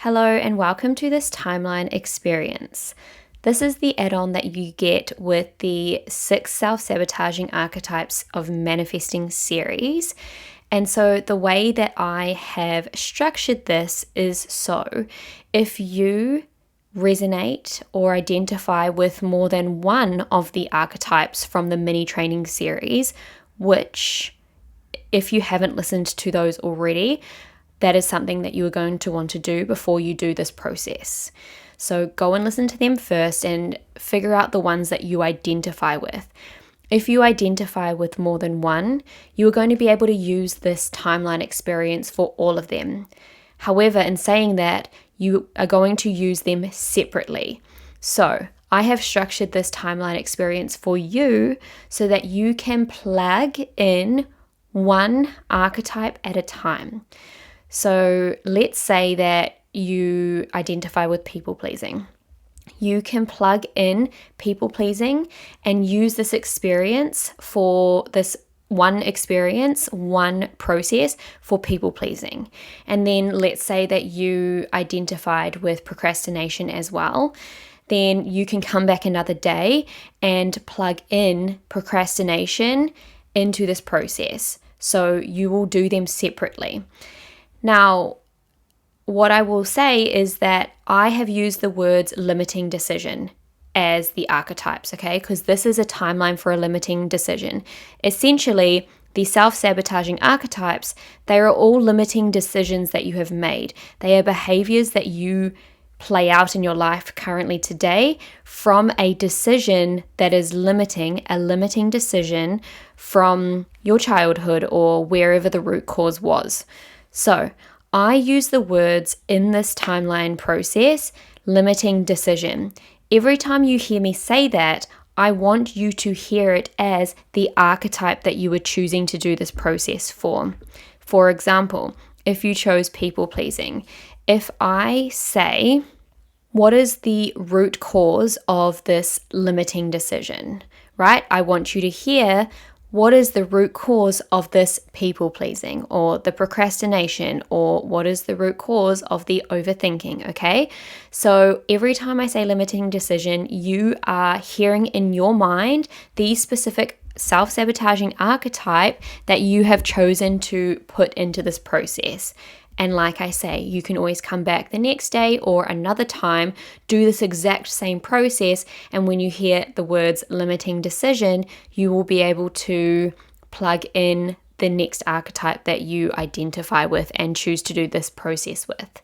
Hello and welcome to this timeline experience. This is the add-on that you get with the 6 self-sabotaging archetypes of manifesting series. And so the way that I have structured this is if you resonate or identify with more than one of the archetypes from the mini training series, which if you haven't listened to those already, that is something that you are going to want to do before you do this process. So go and listen to them first and figure out the ones that you identify with. If you identify with more than one, you are going to be able to use this timeline experience for all of them. However, in saying that, you are going to use them separately. So I have structured this timeline experience for you so that you can plug in one archetype at a time. So let's say that you identify with people pleasing. You can plug in people pleasing and use this experience for this one process for people pleasing. And then let's say that you identified with procrastination as well. Then you can come back another day and plug in procrastination into this process. So you will do them separately. Now, what I will say is that I have used the words limiting decision as the archetypes, okay? Because this is a timeline for a limiting decision. Essentially, the self-sabotaging archetypes, they are all limiting decisions that you have made. They are behaviors that you play out in your life currently today from a decision that is limiting, a limiting decision from your childhood or wherever the root cause was. So I use the words in this timeline process, limiting decision. Every time you hear me say that, I want you to hear it as the archetype that you were choosing to do this process for. For example, if you chose people pleasing, if I say, what is the root cause of this limiting decision, right? I want you to hear, what is the root cause of this people pleasing or the procrastination, or what is the root cause of the overthinking, okay? So every time I say limiting decision, you are hearing in your mind the specific self-sabotaging archetype that you have chosen to put into this process. And like I say, you can always come back the next day or another time, do this exact same process, and when you hear the words limiting decision, you will be able to plug in the next archetype that you identify with and choose to do this process with.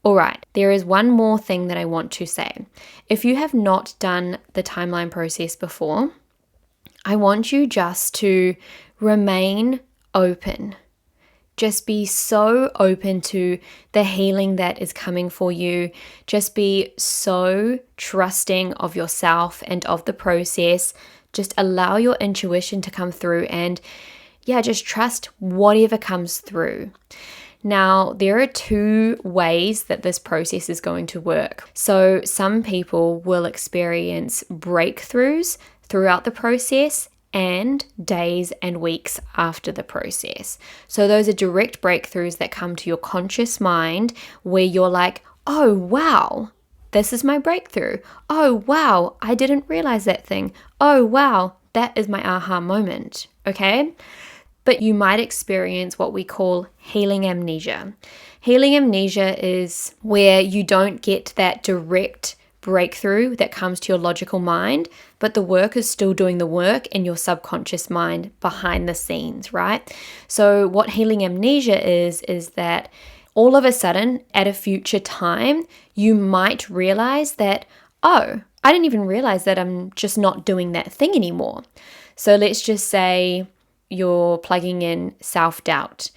All right, there is one more thing that I want to say. If you have not done the timeline process before, I want you just to remain open. Just be so open to the healing that is coming for you. Just be so trusting of yourself and of the process. Just allow your intuition to come through and just trust whatever comes through. Now, there are 2 ways that this process is going to work. So some people will experience breakthroughs throughout the process and days and weeks after the process. So those are direct breakthroughs that come to your conscious mind where you're like, oh wow, this is my breakthrough. Oh wow, I didn't realize that thing. Oh wow, that is my aha moment, okay? But you might experience what we call healing amnesia. Healing amnesia is where you don't get that direct breakthrough that comes to your logical mind, but the work is still doing the work in your subconscious mind behind the scenes, right? So what healing amnesia is that all of a sudden at a future time, you might realize that, oh, I didn't even realize that I'm just not doing that thing anymore. So let's just say you're plugging in self-doubt.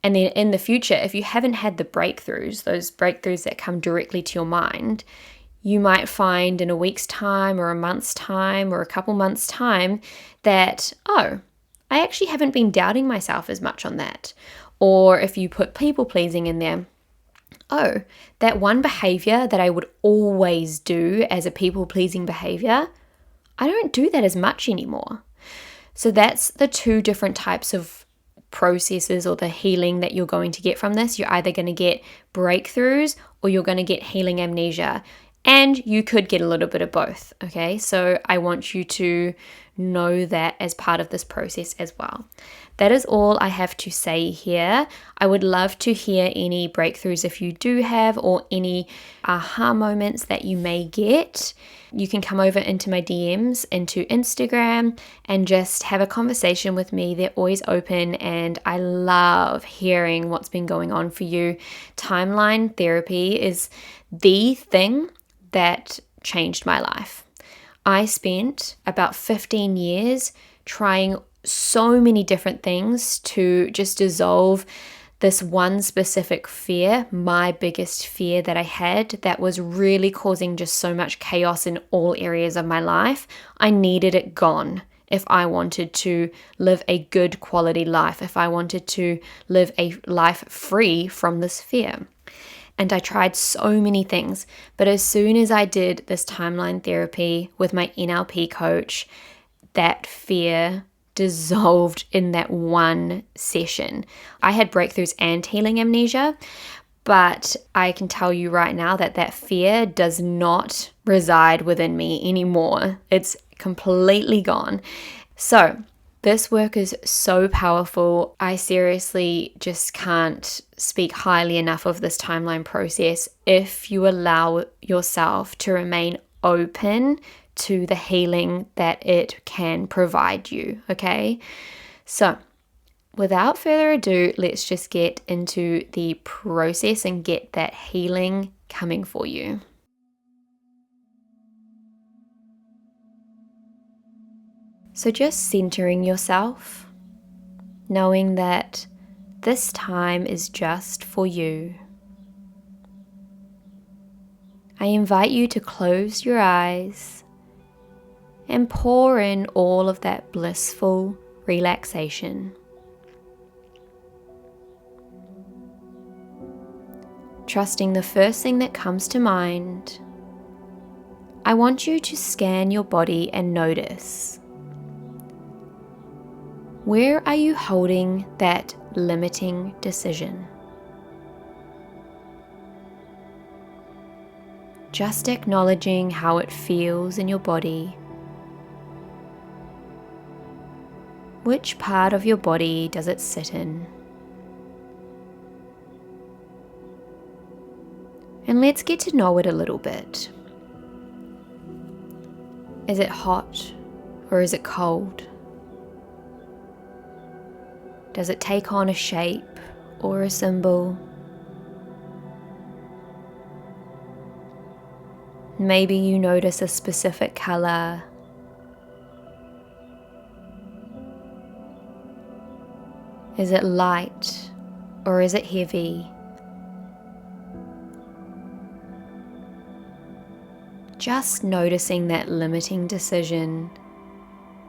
And then in the future, if you haven't had the breakthroughs, those breakthroughs that come directly to your mind, you might find in a week's time or a month's time or a couple months' time that, oh, I actually haven't been doubting myself as much on that. Or if you put people pleasing in there, oh, that one behavior that I would always do as a people pleasing behavior, I don't do that as much anymore. So that's the 2 different types of processes or the healing that you're going to get from this. You're either going to get breakthroughs or you're going to get healing amnesia. And you could get a little bit of both, okay? So I want you to know that as part of this process as well. That is all I have to say here. I would love to hear any breakthroughs if you do have, or any aha moments that you may get. You can come over into my DMs into Instagram and just have a conversation with me. They're always open, and I love hearing what's been going on for you. Timeline therapy is the thing that changed my life. I spent about 15 years trying so many different things to just dissolve this one specific fear, my biggest fear that I had, that was really causing just so much chaos in all areas of my life. I needed it gone if I wanted to live a good quality life, if I wanted to live a life free from this fear. And I tried so many things, but as soon as I did this timeline therapy with my NLP coach, that fear dissolved in that one session. I had breakthroughs and healing amnesia, but I can tell you right now that that fear does not reside within me anymore. It's completely gone. So this work is so powerful. I seriously just can't speak highly enough of this timeline process if you allow yourself to remain open to the healing that it can provide you, okay? So, without further ado, let's just get into the process and get that healing coming for you. So just centering yourself, knowing that this time is just for you. I invite you to close your eyes and pour in all of that blissful relaxation. Trusting the first thing that comes to mind, I want you to scan your body and notice, where are you holding that limiting decision? Just acknowledging how it feels in your body. Which part of your body does it sit in? And let's get to know it a little bit. Is it hot or is it cold? Does it take on a shape or a symbol? Maybe you notice a specific color. Is it light or is it heavy? Just noticing that limiting decision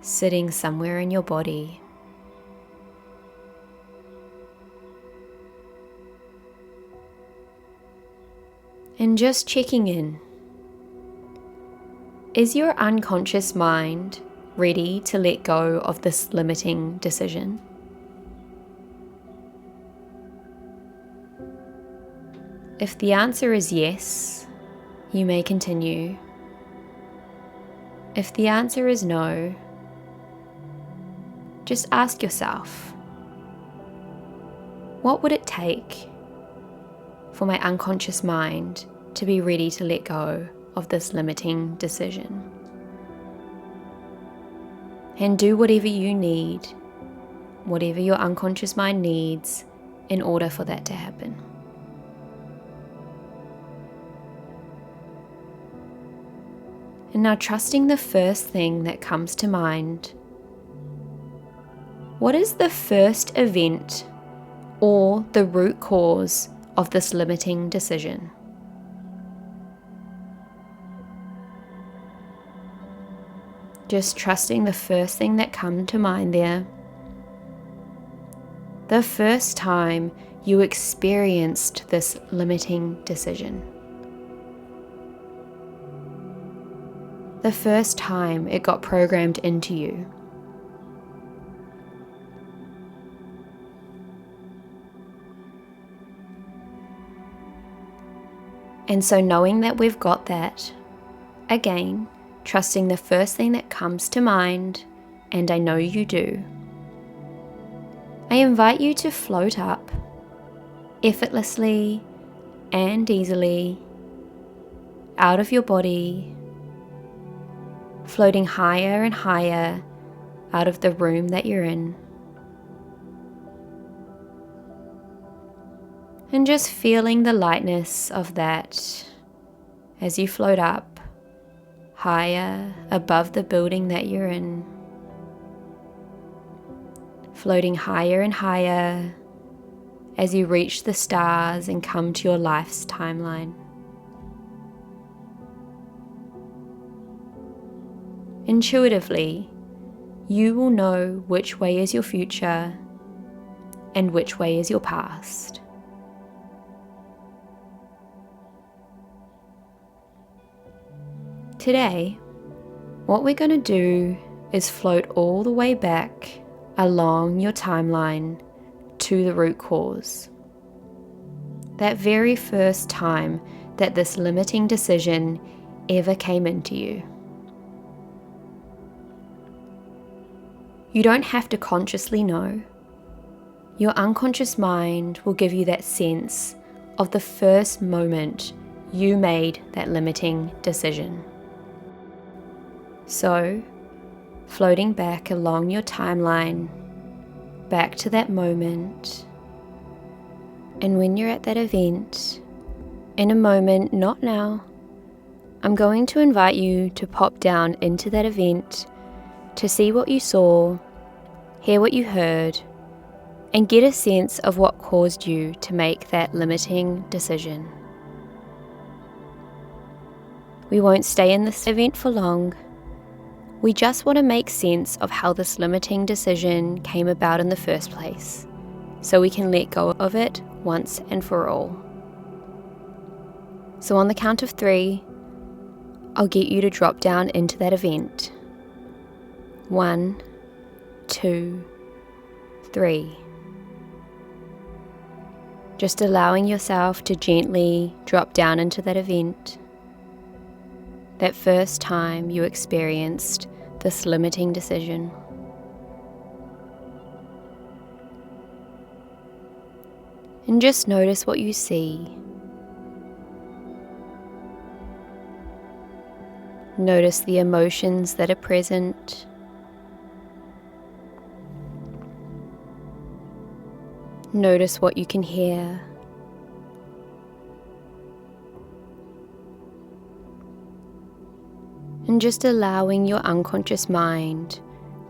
sitting somewhere in your body. And just checking in. Is your unconscious mind ready to let go of this limiting decision? If the answer is yes, you may continue. If the answer is no, just ask yourself, what would it take for my unconscious mind to be ready to let go of this limiting decision? And do whatever you need, whatever your unconscious mind needs, in order for that to happen. And now, trusting the first thing that comes to mind, what is the first event or the root cause of this limiting decision? Just trusting the first thing that comes to mind there. The first time you experienced this limiting decision. The first time it got programmed into you. And so knowing that we've got that, again, trusting the first thing that comes to mind, and I know you do, I invite you to float up effortlessly and easily out of your body, floating higher and higher out of the room that you're in. And just feeling the lightness of that as you float up higher above the building that you're in, floating higher and higher as you reach the stars and come to your life's timeline. Intuitively, you will know which way is your future and which way is your past. Today, what we're going to do is float all the way back along your timeline to the root cause. That very first time that this limiting decision ever came into you. You don't have to consciously know. Your unconscious mind will give you that sense of the first moment you made that limiting decision. So, floating back along your timeline, back to that moment, and when you're at that event, in a moment, not now, I'm going to invite you to pop down into that event to see what you saw, hear what you heard, and get a sense of what caused you to make that limiting decision. We won't stay in this event for long. We just want to make sense of how this limiting decision came about in the first place, so we can let go of it once and for all. So on the count of 3, I'll get you to drop down into that event. 1, 2, 3. Just allowing yourself to gently drop down into that event. That first time you experienced this limiting decision. And just notice what you see. Notice the emotions that are present. Notice what you can hear. And just allowing your unconscious mind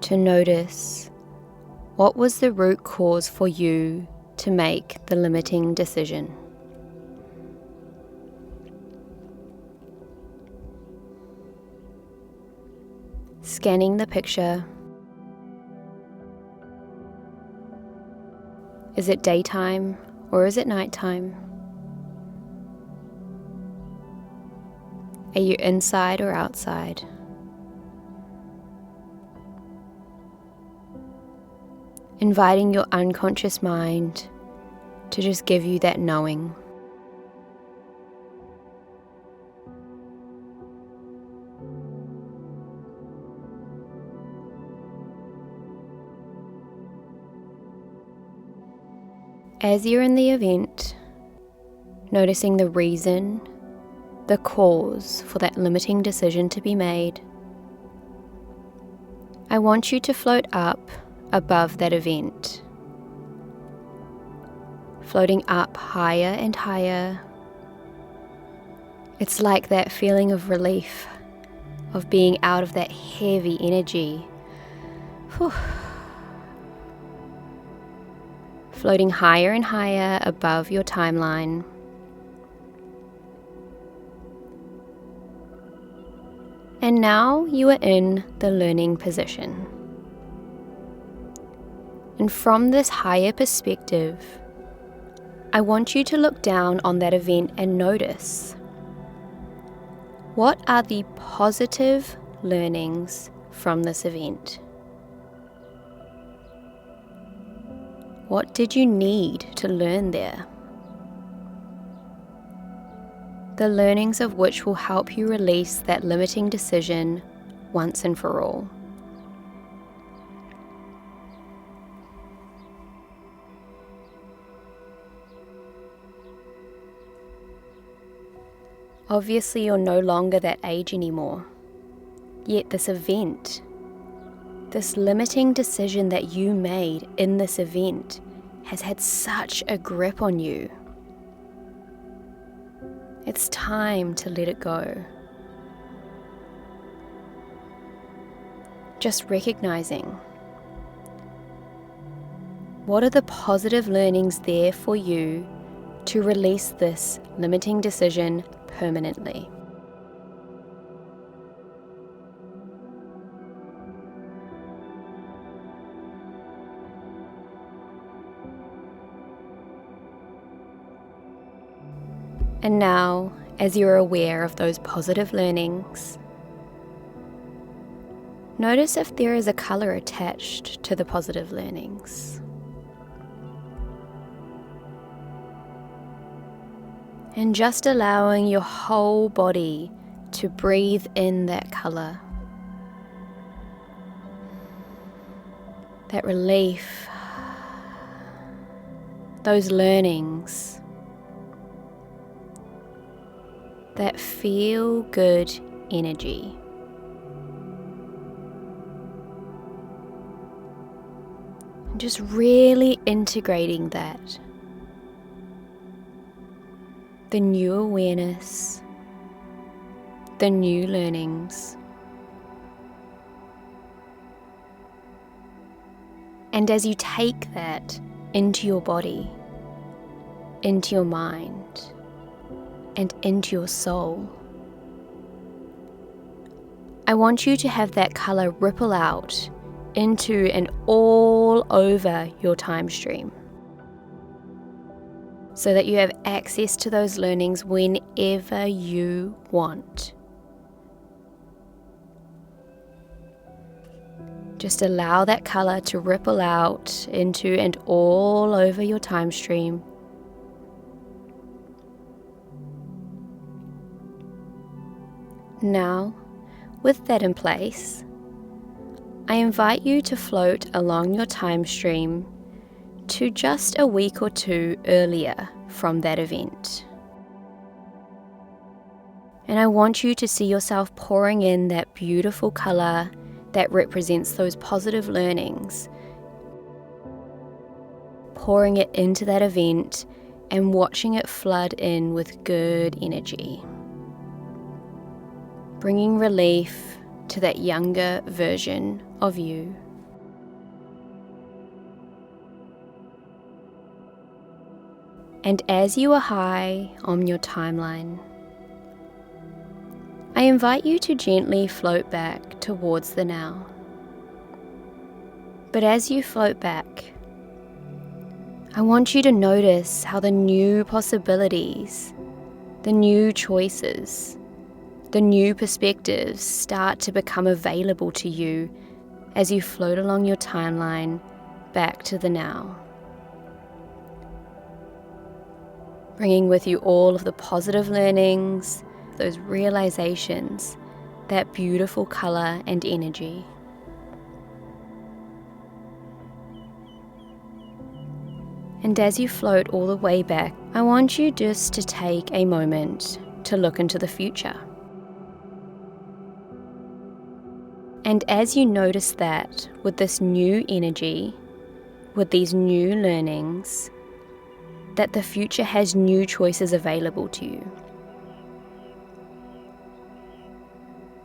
to notice what was the root cause for you to make the limiting decision. Scanning the picture. Is it daytime or is it nighttime? Are you inside or outside? Inviting your unconscious mind to just give you that knowing. As you're in the event, noticing the reason, the cause for that limiting decision to be made, I want you to float up above that event, floating up higher and higher. It's like that feeling of relief, of being out of that heavy energy. Whew. Floating higher and higher above your timeline. And now you are in the learning position. And from this higher perspective, I want you to look down on that event and notice, what are the positive learnings from this event? What did you need to learn there? the learnings of which will help you release that limiting decision once and for all. Obviously, you're no longer that age anymore. Yet this event, this limiting decision that you made in this event, has had such a grip on you. It's time to let it go. Just recognizing, what are the positive learnings there for you to release this limiting decision permanently? And now, as you're aware of those positive learnings, notice if there is a color attached to the positive learnings. And just allowing your whole body to breathe in that color, that relief, those learnings, that feel good energy. And just really integrating that. The new awareness, the new learnings. And as you take that into your body, into your mind, and into your soul, I want you to have that color ripple out into and all over your time stream, so that you have access to those learnings whenever you want. Just allow that color to ripple out into and all over your time stream. Now, with that in place, I invite you to float along your time stream to just a week or two earlier from that event. And I want you to see yourself pouring in that beautiful color that represents those positive learnings, pouring it into that event and watching it flood in with good energy, bringing relief to that younger version of you. And as you are high on your timeline, I invite you to gently float back towards the now. But as you float back, I want you to notice how the new possibilities, the new choices, the new perspectives start to become available to you as you float along your timeline back to the now. Bringing with you all of the positive learnings, those realizations, that beautiful color and energy. And as you float all the way back, I want you just to take a moment to look into the future. And as you notice that with this new energy, with these new learnings, that the future has new choices available to you.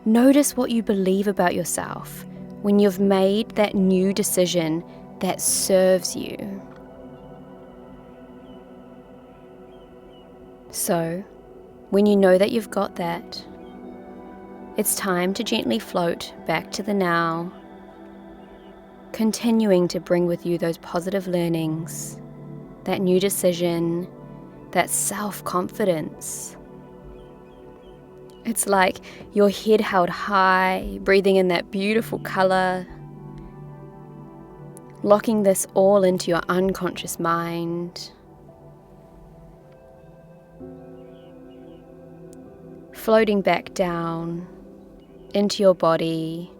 Notice what you believe about yourself when you've made that new decision that serves you. So, when you know that you've got that, it's time to gently float back to the now, continuing to bring with you those positive learnings, that new decision, that self-confidence. It's like your head held high, breathing in that beautiful color, locking this all into your unconscious mind. floating back down into your body,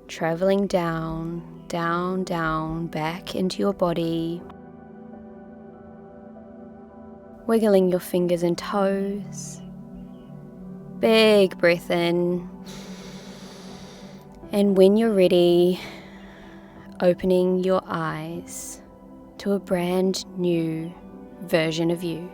traveling down, down, down, back into your body, wiggling your fingers and toes. Big breath in, and when you're ready, opening your eyes to a brand new version of you.